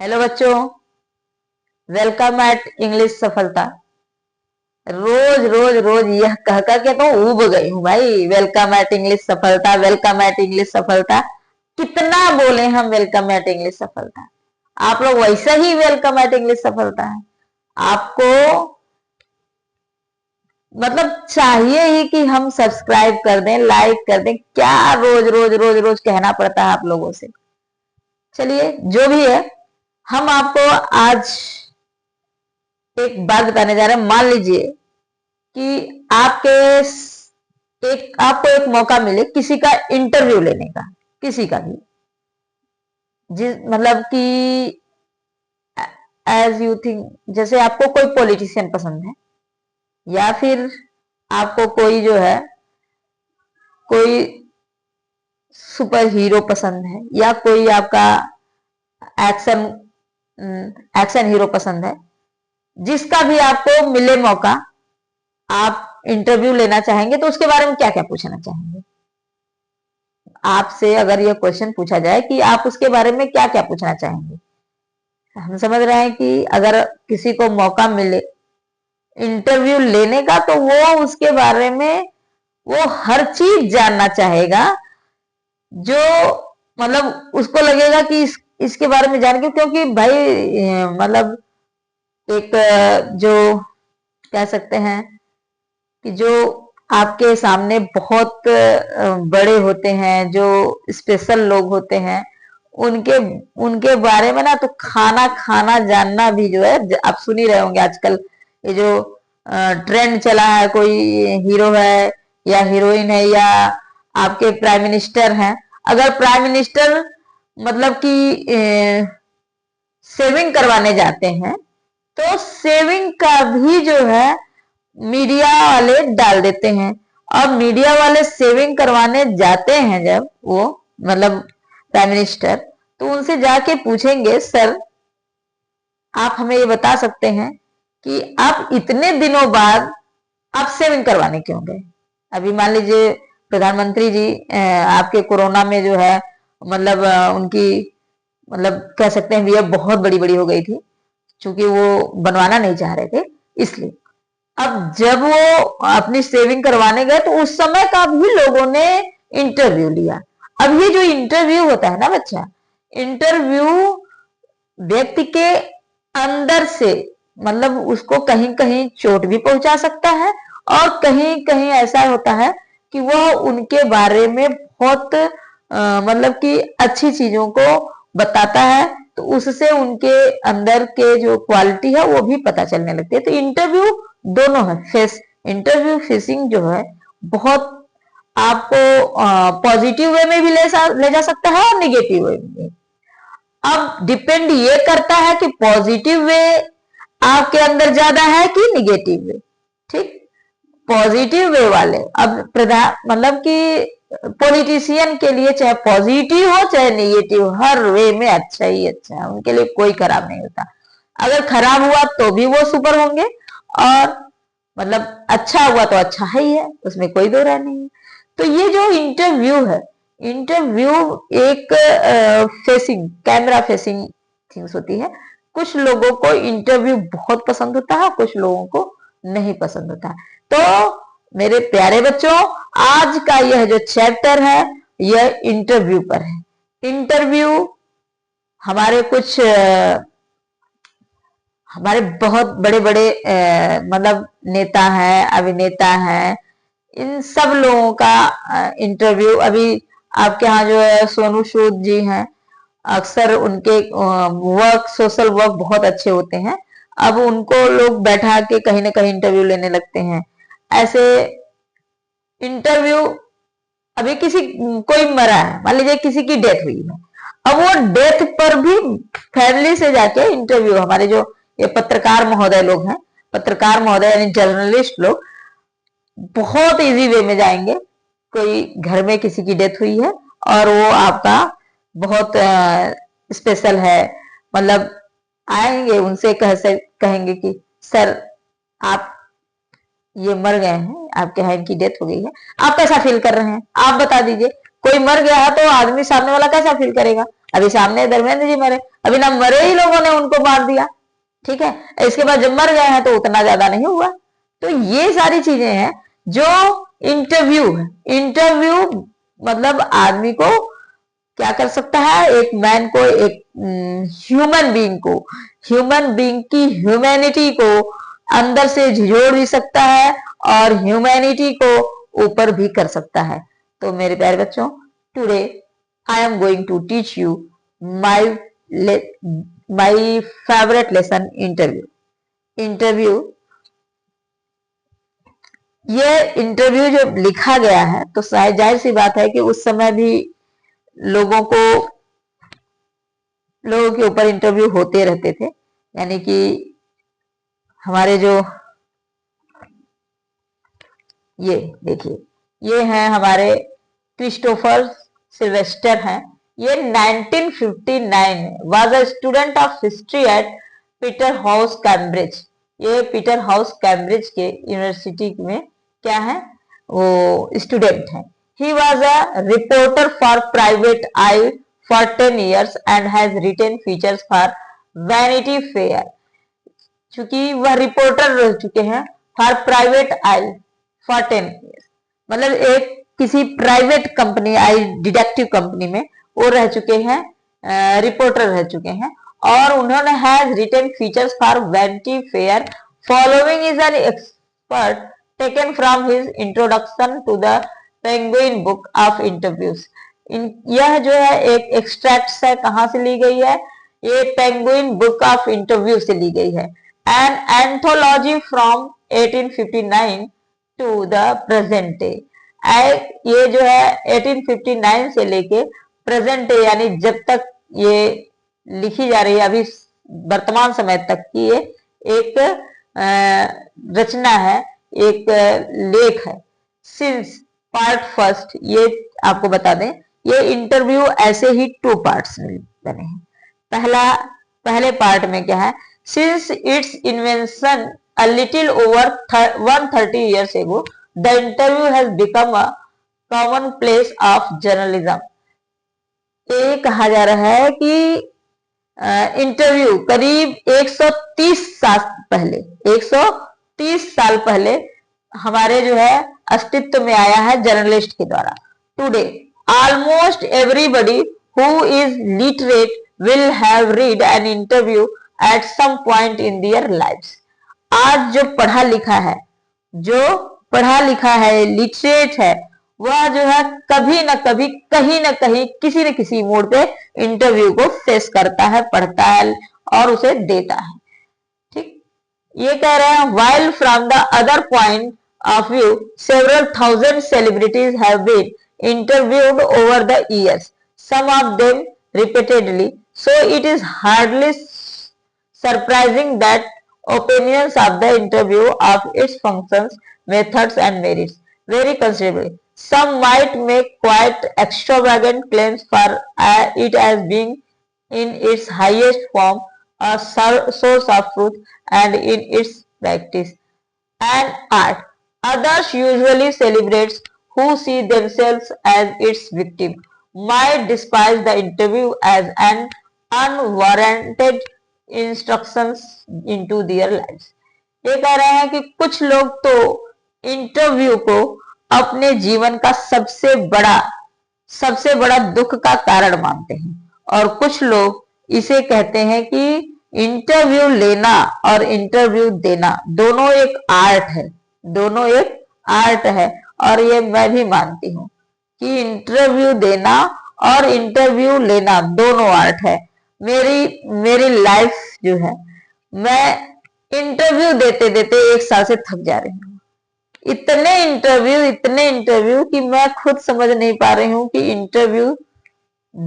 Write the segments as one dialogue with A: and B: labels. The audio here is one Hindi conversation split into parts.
A: हेलो बच्चों, वेलकम एट इंग्लिश सफलता। रोज रोज रोज यह कह कर के तो ऊब गई हूँ भाई। वेलकम एट इंग्लिश सफलता, वेलकम एट इंग्लिश सफलता। कितना बोले हम वेलकम एट इंग्लिश सफलता। आप लोग वैसा ही वेलकम एट इंग्लिश सफलता है। आपको मतलब चाहिए ही कि हम सब्सक्राइब कर दें, लाइक कर दें। क्या रोज रोज रोज रोज कहना पड़ता है आप लोगों से। चलिए जो भी है, हम आपको आज एक बात बताने जा रहे हैं। मान लीजिए कि आपको एक मौका मिले किसी का इंटरव्यू लेने का, किसी का भी, जिस मतलब कि एज यू थिंक, जैसे आपको कोई पॉलिटिशियन पसंद है, या फिर आपको कोई जो है कोई सुपर हीरो पसंद है, या कोई आपका एक्शन एक्शन हीरो पसंद है। जिसका भी आपको मिले मौका, आप इंटरव्यू लेना चाहेंगे तो उसके बारे में क्या क्या पूछना चाहेंगे। आपसे अगर यह क्वेश्चन पूछा जाए कि आप उसके बारे में क्या क्या पूछना चाहेंगे, हम समझ रहे हैं कि अगर किसी को मौका मिले इंटरव्यू लेने का तो वो उसके बारे में वो हर चीज जानना चाहेगा, जो मतलब उसको लगेगा कि इसके बारे में जान के, क्योंकि भाई मतलब एक जो कह सकते हैं कि जो आपके सामने बहुत बड़े होते हैं, जो स्पेशल लोग होते हैं, उनके उनके बारे में ना तो खाना खाना जानना भी जो है, आप सुन ही रहे होंगे आजकल ये जो ट्रेंड चला है। कोई हीरो है या हीरोइन है या आपके प्राइम मिनिस्टर हैं, अगर प्राइम मिनिस्टर मतलब कि सेविंग करवाने जाते हैं तो सेविंग का भी जो है मीडिया वाले डाल देते हैं। और मीडिया वाले सेविंग करवाने जाते हैं जब वो मतलब प्राइम मिनिस्टर, तो उनसे जाके पूछेंगे, सर आप हमें ये बता सकते हैं कि आप इतने दिनों बाद आप सेविंग करवाने क्यों गए। अभी मान लीजिए प्रधानमंत्री जी आपके कोरोना में जो है मतलब उनकी मतलब कह सकते हैं ये बहुत बड़ी बड़ी हो गई थी, क्योंकि वो बनवाना नहीं चाह रहे थे इसलिए। अब जब वो अपनी सेविंग करवाने गए तो उस समय का भी लोगों ने इंटरव्यू लिया। अब ये जो इंटरव्यू होता है ना बच्चा, इंटरव्यू व्यक्ति के अंदर से मतलब उसको कहीं कहीं चोट भी पहुंचा सकता है, और कहीं कहीं ऐसा होता है कि वह उनके बारे में बहुत मतलब कि अच्छी चीजों को बताता है, तो उससे उनके अंदर के जो क्वालिटी है वो भी पता चलने लगती है। तो इंटरव्यू दोनों है, फेस इंटरव्यू फेसिंग जो है बहुत आपको पॉजिटिव वे में भी ले जा सकता है और निगेटिव वे में। अब डिपेंड ये करता है कि पॉजिटिव वे आपके अंदर ज्यादा है कि निगेटिव वे। ठीक, पॉजिटिव वे वाले अब प्रधान मतलब कि पॉलिटिशियन के लिए चाहे पॉजिटिव हो चाहे निगेटिव, हर वे में अच्छा ही अच्छा है, उनके लिए कोई खराब नहीं होता। अगर खराब हुआ तो भी वो सुपर होंगे, और मतलब अच्छा हुआ तो अच्छा है ही है, उसमें कोई दो राय नहीं है। तो ये जो इंटरव्यू है, इंटरव्यू एक फेसिंग कैमरा फेसिंग थिंग्स होती है। कुछ लोगों को इंटरव्यू बहुत पसंद होता है, कुछ लोगों को नहीं पसंद होता है। तो मेरे प्यारे बच्चों, आज का यह जो चैप्टर है यह इंटरव्यू पर है। इंटरव्यू हमारे कुछ हमारे बहुत बड़े बड़े मतलब नेता हैं, अभिनेता हैं, इन सब लोगों का इंटरव्यू अभी आपके यहाँ जो है सोनू सूद जी हैं, अक्सर उनके वर्क सोशल वर्क बहुत अच्छे होते हैं। अब उनको लोग बैठा के कहीं ना कहीं इंटरव्यू लेने लगते हैं। ऐसे इंटरव्यू अभी किसी कोई मरा है, मान लीजिए किसी की डेथ हुई है, अब वो डेथ पर भी फैमिली से जाके इंटरव्यू, हमारे जो ये पत्रकार महोदय लोग हैं, पत्रकार महोदय यानी जर्नलिस्ट लोग, बहुत इजी वे में जाएंगे। कोई घर में किसी की डेथ हुई है और वो आपका बहुत स्पेशल है, मतलब आएंगे उनसे कहेंगे कि सर आप ये मर गए हैं, आपके यहाँ इनकी डेथ हो गई है, आप कैसा फील कर रहे हैं, आप बता दीजिए। कोई मर गया है तो आदमी सामने वाला कैसा फील करेगा, अभी सामने धर्मेंद्र जी मरे, अभी ना मरे ही लोगों ने उनको मार दिया, ठीक है। इसके बाद जब मर गए हैं तो उतना ज्यादा नहीं हुआ। तो ये सारी चीजें हैं जो इंटरव्यू है। इंटरव्यू मतलब आदमी को क्या कर सकता है, एक मैन को, एक ह्यूमन बीइंग की ह्यूमैनिटी को अंदर से झिझोड़ भी सकता है और ह्यूमैनिटी को ऊपर भी कर सकता है। तो मेरे प्यारे बच्चों, today I am going to teach you my my favourite lesson, interview. Interview, ये इंटरव्यू जो लिखा गया है तो जाहिर सी बात है कि उस समय भी लोगों के ऊपर इंटरव्यू होते रहते थे। यानी कि हमारे जो ये देखिए, ये हैं हमारे क्रिस्टोफर सिल्वेस्टर हैं। ये 1959 was a student of history eight Peter house Cambridge. ये पीटर हाउस कैम्ब्रिज के यूनिवर्सिटी में क्या है, वो स्टूडेंट है। He was a reporter for private I for 10 years and has written features for Vanity Fair। चूंकि वह रिपोर्टर रह चुके हैं for private I for 10 years, मतलब एक किसी प्राइवेट कंपनी, आई डिटेक्टिव कंपनी में वो रह चुके हैं, रिपोर्टर रह चुके हैं। और उन्होंने has written features for Vanity Fair. Following is an expert taken from his introduction to the Penguin Book of Interviews. यह जो है एक एक्सट्रैक्ट है, कहां से ली गई है, ये पेंगुइन बुक ऑफ इंटरव्यू से ली गई है। An anthology from 1859 to the present day. ये जो है 1859 से लेके प्रेजेंट डे, यानी जब तक ये लिखी जा रही है, अभी वर्तमान समय तक की ये एक रचना है, एक लेख है। सिंस पार्ट फर्स्ट, ये आपको बता दें, ये इंटरव्यू ऐसे ही 2 पार्ट्स में बने हैं। पहले पार्ट में क्या है, since it's invention a little over 130 years ago, the interview has become a commonplace of journalism। ये कहा जा रहा है कि इंटरव्यू करीब 130 साल पहले हमारे जो है अस्तित्व में आया है जर्नलिस्ट के द्वारा। Today almost everybody who is literate will have read an interview at some point in their lives। आज जो पढ़ा लिखा है, लिटरेट है, वह जो है कभी न कभी, कहीं न कहीं, किसी न किसी मोड़ पे इंटरव्यू को फेस करता है, पढ़ता है और उसे देता है। ठीक, ये कह रहे हैं while from the other point of view several thousand celebrities have been interviewed over the years, some of them repeatedly, so it is hardly surprising that opinions of the interview of its functions, methods and merits vary considerably। Some might make quite extravagant claims for it as being in its highest form a source of truth and in its practice and art। Others, usually celebrities who see themselves as its victim, might despise the interview as an unwarranted instructions into their lives। ये कह रहे हैं कि कुछ लोग तो इंटरव्यू को अपने जीवन का सबसे बड़ा दुख का कारण मानते हैं, और कुछ लोग इसे कहते हैं कि इंटरव्यू लेना और इंटरव्यू देना दोनों एक आर्ट है। और ये मैं भी मानती हूँ कि इंटरव्यू देना और इंटरव्यू लेना दोनों आर्ट है। मेरी लाइफ जो है, मैं इंटरव्यू देते देते 1 साल से थक जा रही हूँ। इतने इंटरव्यू कि मैं खुद समझ नहीं पा रही हूँ कि इंटरव्यू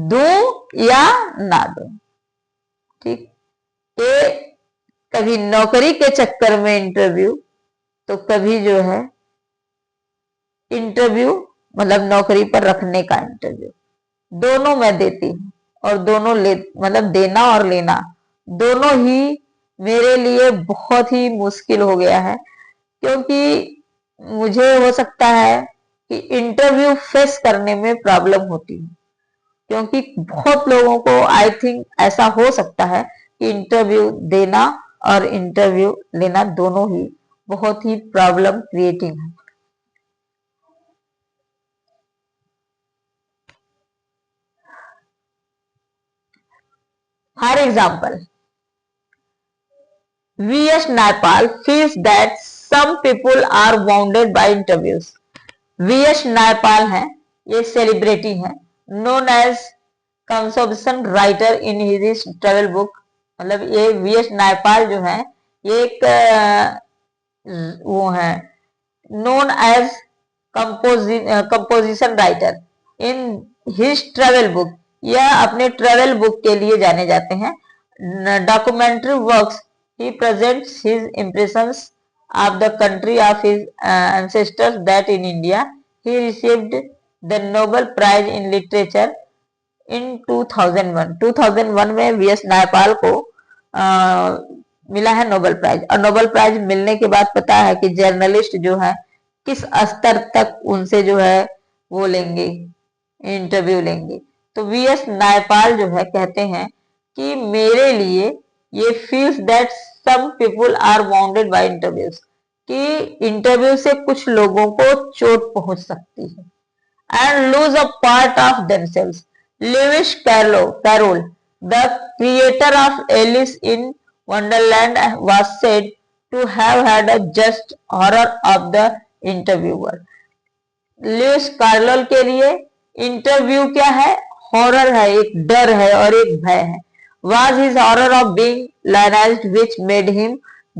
A: दूं या ना दूं। ठीक, ये कभी नौकरी के चक्कर में इंटरव्यू, तो कभी जो है इंटरव्यू मतलब नौकरी पर रखने का इंटरव्यू, दोनों मैं देती हूँ। और दोनों मतलब देना और लेना दोनों ही मेरे लिए बहुत ही मुश्किल हो गया है, क्योंकि मुझे हो सकता है कि इंटरव्यू फेस करने में प्रॉब्लम होती है। क्योंकि बहुत लोगों को आई थिंक ऐसा हो सकता है कि इंटरव्यू देना और इंटरव्यू लेना दोनों ही बहुत ही प्रॉब्लम क्रिएटिंग है। For example, VS Naipaul feels that some people are wounded by interviews. VS Naipaul है, ये सेलिब्रिटी है, known as कंसोबसन writer in his travel book. मतलब ये VS नायपाल जो है ये एक वो है known as composition writer in his travel book. यह अपने ट्रेवल बुक के लिए जाने जाते हैं। Documentary works he presents his impressions of the country of his ancestors that in India he received the Nobel Prize in Literature in 2001। 2001 में VS नायपाल को मिला है नोबेल प्राइज। और नोबेल प्राइज मिलने के बाद पता है कि जर्नलिस्ट जो है किस स्तर तक उनसे जो है वो लेंगे, इंटरव्यू लेंगे। तो VS नायपाल जो है कहते हैं कि मेरे लिए ये feels that some people are wounded by interviews, कि इंटरव्यू से कुछ लोगों को चोट पहुंच सकती है। And lose a part of themselves. Lewis Carroll, the creator of Alice in Wonderland, was said to have had a just horror of the interviewer। Lewis Carroll के लिए इंटरव्यू क्या है? हॉरर है, एक डर है और एक भय है। Was his horror of being lionized which made him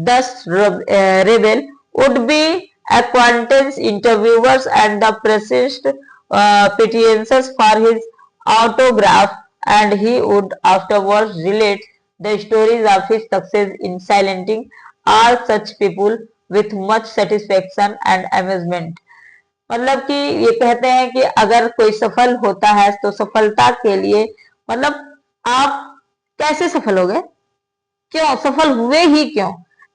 A: thus rebel? Would be acquaintance interviewers and the persist petitions for his autograph, and he would afterwards relate the stories of his success in silencing all such people with much satisfaction and amusement। मतलब कि ये कहते हैं कि अगर कोई सफल होता है तो सफलता के लिए मतलब आप कैसे सफल हो गए, क्यों सफल हुए ही क्यों,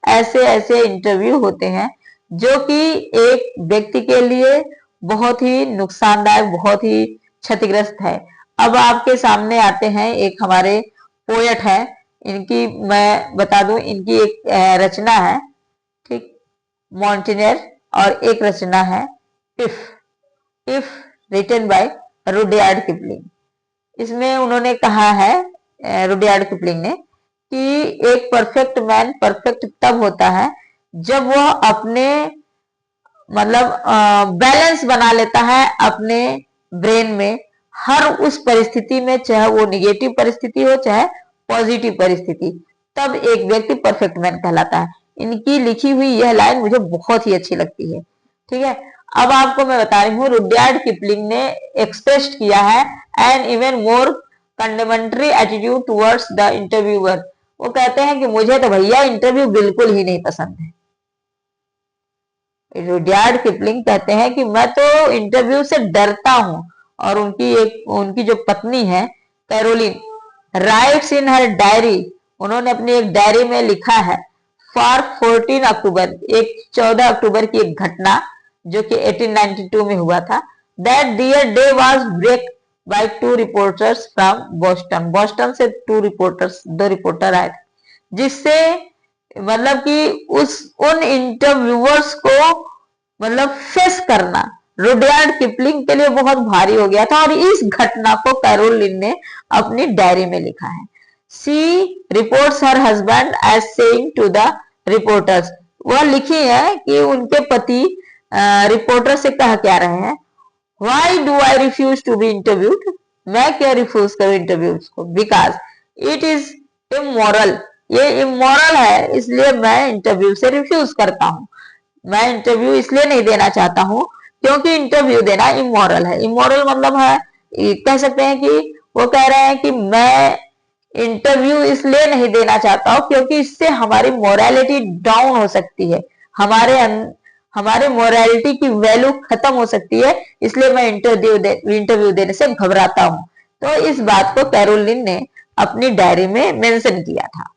A: ऐसे ऐसे इंटरव्यू होते हैं जो कि एक व्यक्ति के लिए बहुत ही नुकसानदायक, बहुत ही क्षतिग्रस्त है। अब आपके सामने आते हैं एक हमारे पोएट है, इनकी मैं बता दूं, इनकी एक रचना है, ठीक, मॉन्टेनियर, और एक रचना है If written by Rudyard Kipling. इसमें उन्होंने कहा है रुडयार्ड किपलिंग ने कि एक परफेक्ट मैन परफेक्ट तब होता है जब वह अपने मतलब बैलेंस बना लेता है अपने ब्रेन में हर उस परिस्थिति में, चाहे वो निगेटिव परिस्थिति हो चाहे पॉजिटिव परिस्थिति, तब एक व्यक्ति परफेक्ट मैन कहलाता है। इनकी लिखी हुई यह लाइन मुझे बहुत ही अच्छी लगती है। ठीक है, अब आपको मैं बता रही हूँ, रुडयार्ड किपलिंग ने एक्सप्रेस किया है an even more condemnatory attitude towards the interviewer. वो कहते हैं कि मुझे तो भैया इंटरव्यू बिल्कुल ही नहीं पसंद है। रुडयार्ड किपलिंग कहते हैं कि मैं तो इंटरव्यू से डरता हूं। और उनकी जो पत्नी है कैरोलिन राइट्स इन हर डायरी, उन्होंने अपनी एक डायरी में लिखा है फॉर 14 अक्टूबर, एक 14 अक्टूबर की एक घटना जो कि 1892 में हुआ था। That dear day was break by 2 reporters from Boston. Boston से 2 रिपोर्टर आए थे, जिससे मतलब कि उन इंटरव्यूअर्स को मतलब फेस करना रुडयार्ड किपलिंग के लिए बहुत भारी हो गया था। और इस घटना को कैरोलिन ने अपनी डायरी में लिखा है। She reports her husband as saying to the reporters. वह लिखी है कि उनके पति रिपोर्टर से कह क्या रहे हैं, why do I refuse to be interviewed, मैं क्यों रिफ्यूज करूं इंटरव्यूज को, बिकॉज इट इज इमोरल, ये इमोरल है इसलिए मैं इंटरव्यू से रिफ्यूज करता हूं। मैं इंटरव्यू इसलिए नहीं देना चाहता हूं क्योंकि इंटरव्यू देना इमोरल है। इमोरल मतलब है, कह सकते हैं कि वो कह रहे हैं कि मैं इंटरव्यू इसलिए नहीं देना चाहता हूं क्योंकि इससे हमारी मोरालिटी डाउन हो सकती है, हमारे मोरालिटी की वैल्यू खत्म हो सकती है, इसलिए मैं इंटरव्यू देने से घबराता हूं। तो इस बात को कैरोलिन ने अपनी डायरी में मेंशन किया था।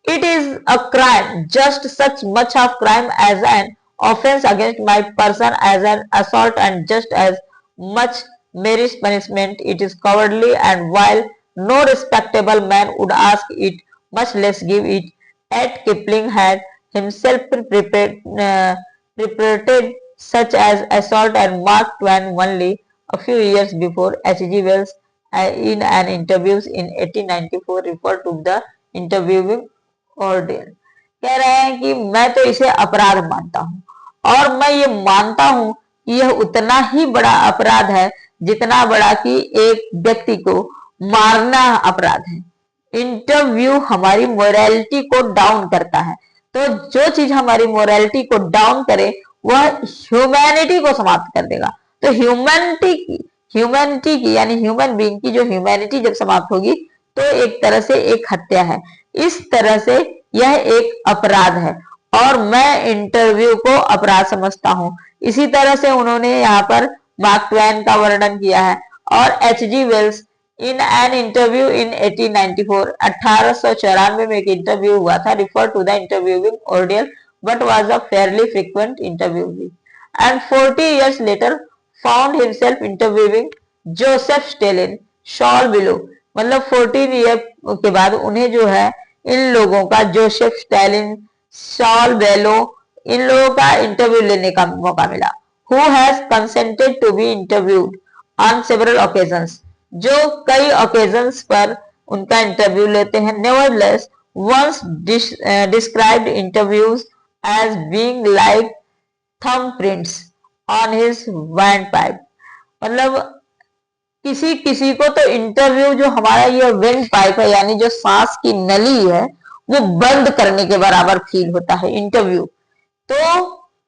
A: It is a crime, just such much of crime as an offense against my person as an assault and just as much merits punishment. It is cowardly, and while no respectable man would ask it, much less give it. At Kipling had himself perpetrated such as assault, and Mark Twain only a few years before H.G. Wells in an interview in 1894 referred to the interviewing ordeal. कह रहे हैं कि मैं तो इसे अपराध मानता हूं और मैं ये मानता हूं कि यह उतना ही बड़ा अपराध है जितना बड़ा कि एक व्यक्ति को मारना अपराध है। इंटरव्यू हमारी मोरालिटी को डाउन करता है, तो जो चीज हमारी मोरालिटी को डाउन करे वह ह्यूमैनिटी को समाप्त कर देगा। तो ह्यूमैनिटी की यानी ह्यूमन बीइंग की जो ह्यूमैनिटी जब समाप्त होगी तो एक तरह से एक हत्या है। इस तरह से यह एक अपराध है और मैं इंटरव्यू को अपराध समझता हूं। इसी तरह से उन्होंने यहाँ पर मार्क ट्वेन का वर्णन किया है। और H.G. Wells in an interview in 1894 1894 में एक इंटरव्यू हुआ था, refer to the interviewing ordeal but was a fairly frequent interviewee, and 40 years later found himself interviewing Joseph Stalin, Saul Bellow। मतलब 14 ईयर के बाद उन्हें जो है इन लोगों का जोसेफ स्टालिन, सॉल बेलो, इन लोगों का इंटरव्यू लेने का मौका मिला। Who has consented to be interviewed on several occasions, जो कई occasions पर उनका इंटरव्यू लेते हैं। Nevertheless, once described interviews as being like thumbprints on his windpipe। मतलब किसी किसी को तो इंटरव्यू जो हमारा ये विंड पाइप है यानी जो सांस की नली है वो बंद करने के बराबर फील होता है इंटरव्यू। तो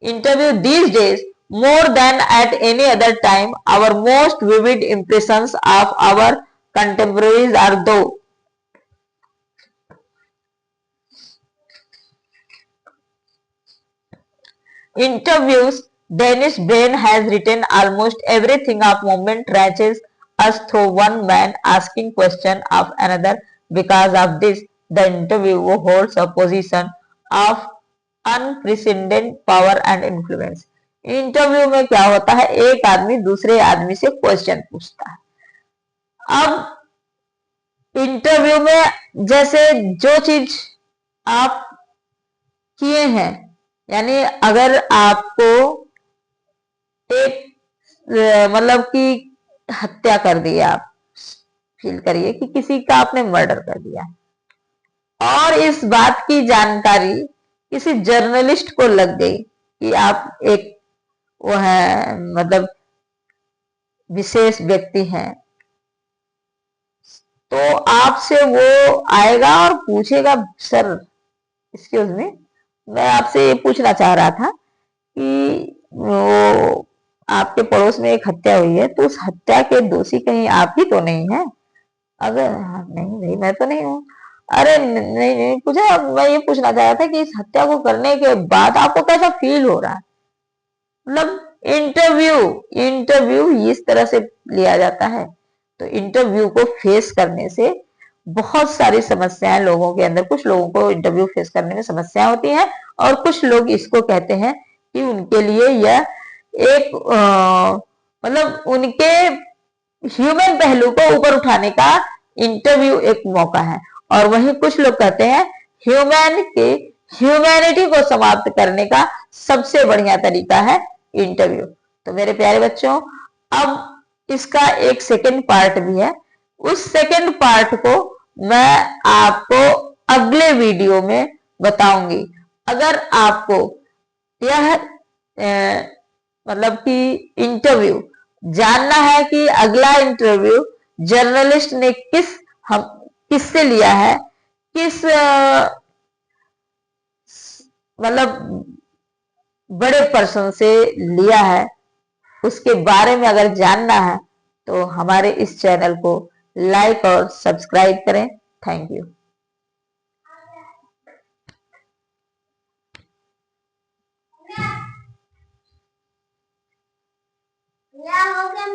A: interview these days more than at any other time our most vivid impressions of our contemporaries are though interviews। Danish brain has written almost everything of moment reaches us through one man asking question of another। Because of this the interviewer holds a position of unprecedented power and influence। Interview में क्या होता है, एक आदमी दूसरे आदमी से क्वेश्चन पूछता है। अब इंटरव्यू में जैसे जो चीज आप किए हैं, यानी अगर आपको एक मतलब कि हत्या कर दी, आप फील करिए कि किसी का आपने मर्डर कर दिया और इस बात की जानकारी किसी जर्नलिस्ट को लग गई कि आप एक वो है मतलब विशेष व्यक्ति हैं, तो आपसे वो आएगा और पूछेगा, सर एक्सक्यूज मी, मैं आपसे ये पूछना चाह रहा था कि वो आपके पड़ोस में एक हत्या हुई है, तो उस हत्या के दोषी कहीं आप ही तो नहीं है? अगर नहीं नहीं मैं तो नहीं हूँ। अरे नहीं नहीं पूछा, मैं ये पूछना चाह रहा था कि इस हत्या को करने के बाद आपको कैसा फील हो रहा है। मतलब इंटरव्यू इस तरह से लिया जाता है। तो इंटरव्यू को फेस करने से बहुत सारी समस्याएं लोगों के अंदर, कुछ लोगों को इंटरव्यू फेस करने में समस्या होती है और कुछ लोग इसको कहते हैं कि उनके लिए यह एक मतलब उनके ह्यूमन पहलू को ऊपर उठाने का इंटरव्यू एक मौका है। और वहीं कुछ लोग कहते हैं ह्यूमैनिटी को समाप्त करने का सबसे बढ़िया तरीका है इंटरव्यू। तो मेरे प्यारे बच्चों, अब इसका एक सेकंड पार्ट भी है, उस सेकंड पार्ट को मैं आपको अगले वीडियो में बताऊंगी। अगर आपको यह मतलब कि इंटरव्यू जानना है कि अगला इंटरव्यू जर्नलिस्ट ने किससे लिया है, किस मतलब बड़े पर्सन से लिया है, उसके बारे में अगर जानना है तो हमारे इस चैनल को लाइक और सब्सक्राइब करें। Thank you.